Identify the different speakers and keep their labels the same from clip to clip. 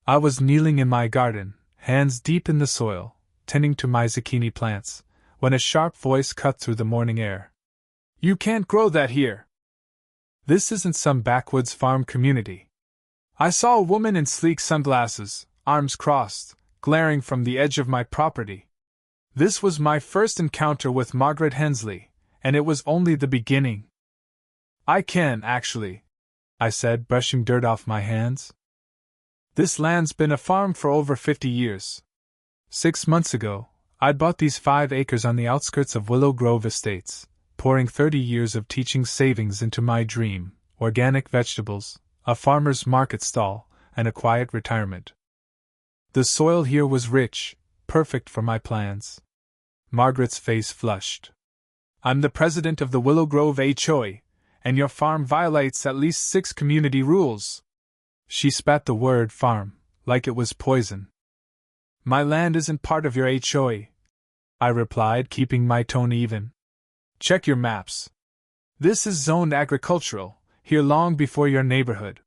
Speaker 1: I was kneeling in my garden, hands deep in the soil, tending to my zucchini plants, when a sharp voice cut through the morning air. "You can't grow that here!" This isn't some backwoods farm community. I saw a woman in sleek sunglasses, arms crossed, glaring from the edge of my property. This was my first encounter with Margaret Hensley, and it was only the beginning. "I can, actually," I said, brushing dirt off my hands. "This land's been a farm for over 50 years. 6 months ago, I'd bought these 5 acres on the outskirts of Willow Grove Estates, pouring 30 years of teaching savings into my dream: organic vegetables, a farmer's market stall, and a quiet retirement. The soil here was rich, perfect for my plans." Margaret's face flushed. "I'm the president of the Willow Grove HOA, and your farm violates at least 6 community rules." She spat the word farm, like it was poison. "My land isn't part of your HOA," I replied, keeping my tone even. "Check your maps. This is zoned agricultural, here long before your neighborhood."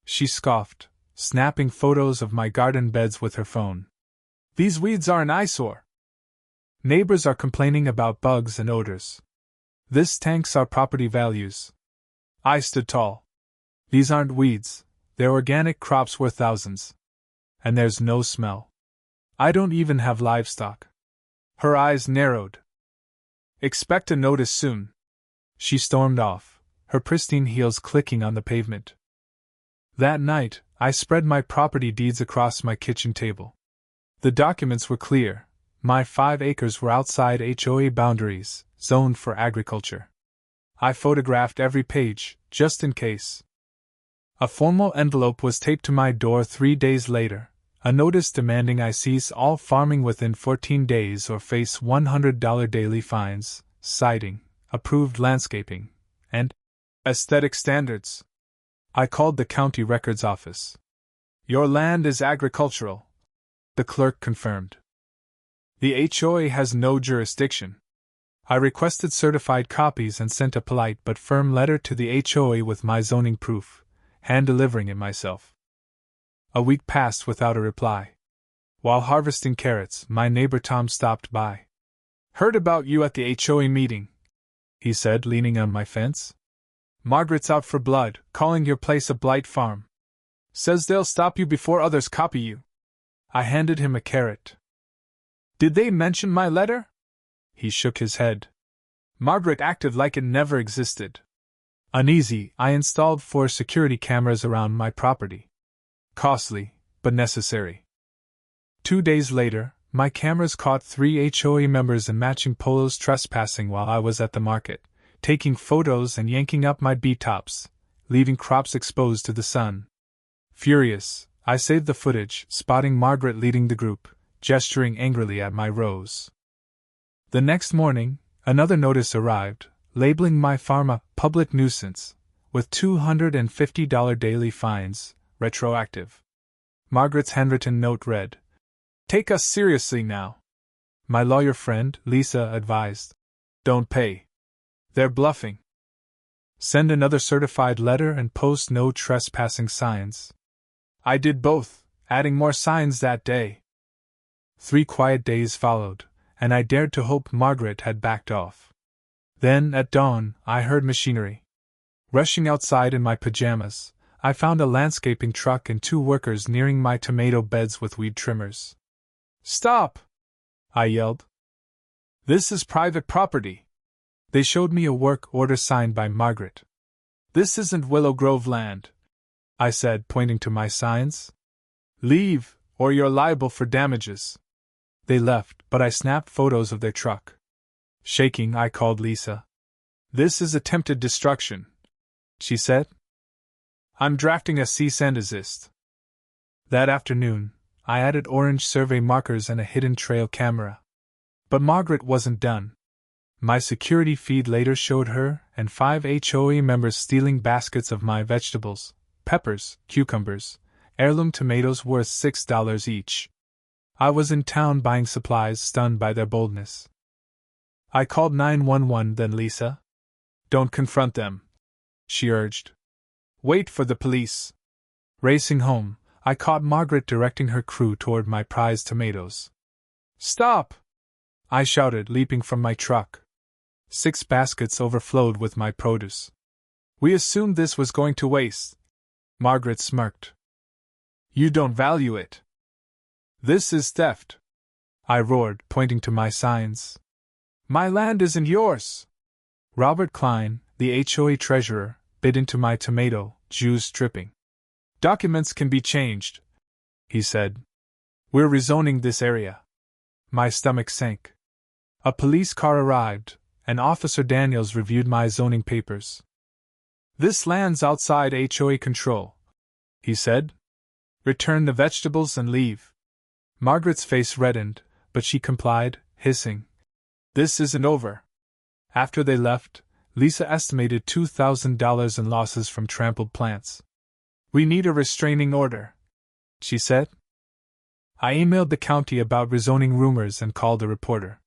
Speaker 1: She scoffed, snapping photos of my garden beds with her phone. "These weeds are an eyesore. Neighbors are complaining about bugs and odors. This tanks our property values." I stood tall. "These aren't weeds, they're organic crops worth thousands. And there's no smell. I don't even have livestock." Her eyes narrowed. "Expect a notice soon." She stormed off, her pristine heels clicking on the pavement. That night, I spread my property deeds across my kitchen table. The documents were clear. My 5 acres were outside HOA boundaries, zoned for agriculture. I photographed every page, just in case. A formal envelope was taped to my door 3 days later, a notice demanding I cease all farming within 14 days or face $100 daily fines, citing approved landscaping and aesthetic standards. I called the county records office. "Your land is agricultural," the clerk confirmed. "The HOA has no jurisdiction." I requested certified copies and sent a polite but firm letter to the HOA with my zoning proof, hand-delivering it myself. A week passed without a reply. While harvesting carrots, my neighbor Tom stopped by. "Heard about you at the HOA meeting," he said, leaning on my fence. "Margaret's out for blood, calling your place a blight farm. Says they'll stop you before others copy you." I handed him a carrot. "Did they mention my letter?" He shook his head. "Margaret acted like it never existed." Uneasy, I installed 4 security cameras around my property. Costly, but necessary. 2 days later, my cameras caught 3 HOA members in matching polos trespassing while I was at the market, taking photos and yanking up my bee tops, leaving crops exposed to the sun. Furious, I saved the footage, spotting Margaret leading the group, gesturing angrily at my rows. The next morning, another notice arrived, labeling my farm a public nuisance, with $250 daily fines, retroactive. Margaret's handwritten note read, "Take us seriously now." My lawyer friend, Lisa, advised, "Don't pay. They're bluffing. Send another certified letter and post no trespassing signs." I did both, adding more signs that day. 3 quiet days followed, and I dared to hope Margaret had backed off. Then, at dawn, I heard machinery. Rushing outside in my pajamas, I found a landscaping truck and 2 workers nearing my tomato beds with weed trimmers. "Stop!" I yelled. "This is private property." They showed me a work order signed by Margaret. "This isn't Willow Grove land," I said, pointing to my signs. "Leave, or you're liable for damages." They left, but I snapped photos of their truck. Shaking, I called Lisa. "This is attempted destruction," she said. "I'm drafting a cease and desist." That afternoon, I added orange survey markers and a hidden trail camera. But Margaret wasn't done. My security feed later showed her and 5 HOA members stealing baskets of my vegetables, peppers, cucumbers, heirloom tomatoes worth $6 each. I was in town buying supplies, stunned by their boldness. I called 911, then Lisa. "Don't confront them," she urged. "Wait for the police." Racing home, I caught Margaret directing her crew toward my prized tomatoes. "Stop!" I shouted, leaping from my truck. 6 baskets overflowed with my produce. "We assumed this was going to waste." Margaret smirked. "You don't value it." "This is theft," I roared, pointing to my signs. "My land isn't yours." Robert Klein, the HOA treasurer, bit into my tomato juice dripping. "Documents can be changed," he said. "We're rezoning this area." My stomach sank. A police car arrived, and Officer Daniels reviewed my zoning papers. "This land's outside HOA control," he said. "Return the vegetables and leave." Margaret's face reddened, but she complied, hissing, "This isn't over." After they left, Lisa estimated $2,000 in losses from trampled plants. "We need a restraining order," she said. I emailed the county about rezoning rumors and called a reporter.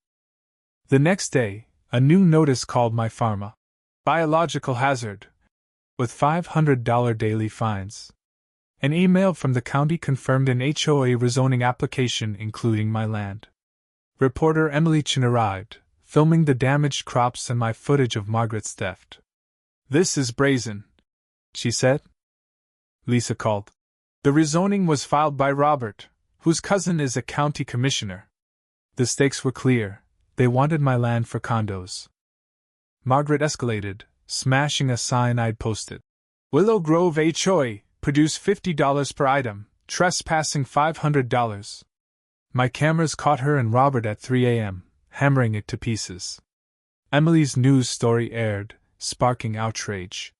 Speaker 1: The next day, a new notice called my farm a biological hazard, with $500 daily fines. An email from the county confirmed an HOA rezoning application including my land. Reporter Emily Chin arrived, filming the damaged crops and my footage of Margaret's theft. "This is brazen," she said. Lisa called. "The rezoning was filed by Robert, whose cousin is a county commissioner." The stakes were clear. They wanted my land for condos. Margaret escalated, smashing a sign I'd posted. "Willow Grove HOA, produce $50 per item, trespassing $500. My cameras caught her and Robert at 3 a.m., hammering it to pieces. Emily's news story aired, sparking outrage.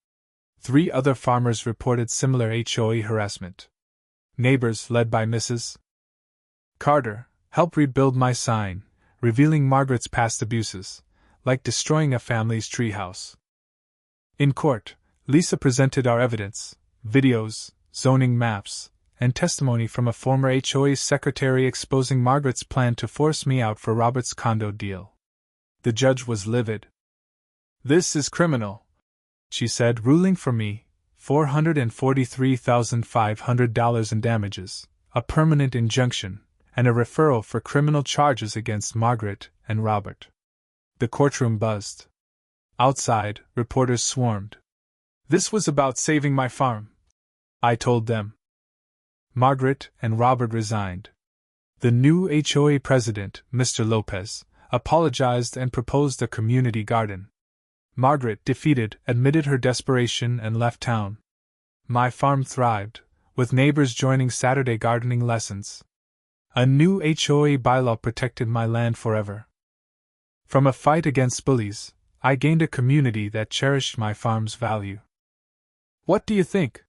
Speaker 1: 3 other farmers reported similar HOA harassment. Neighbors, led by Mrs. Carter, helped rebuild my sign, revealing Margaret's past abuses, like destroying a family's treehouse. In court, Lisa presented our evidence: videos, zoning maps, and testimony from a former HOA secretary exposing Margaret's plan to force me out for Robert's condo deal. The judge was livid. "This is criminal," she said, ruling for me $443,500 in damages, a permanent injunction, and a referral for criminal charges against Margaret and Robert. The courtroom buzzed. Outside, reporters swarmed. "This was about saving my farm," I told them. Margaret and Robert resigned. The new HOA president, Mr. Lopez, apologized and proposed a community garden. Margaret, defeated, admitted her desperation and left town. My farm thrived, with neighbors joining Saturday gardening lessons. A new HOA bylaw protected my land forever. From a fight against bullies, I gained a community that cherished my farm's value. What do you think?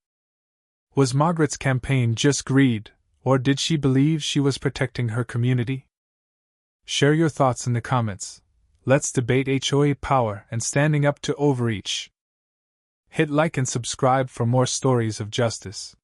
Speaker 1: Was Margaret's campaign just greed, or did she believe she was protecting her community? Share your thoughts in the comments. Let's debate HOA power and standing up to overreach. Hit like and subscribe for more stories of justice.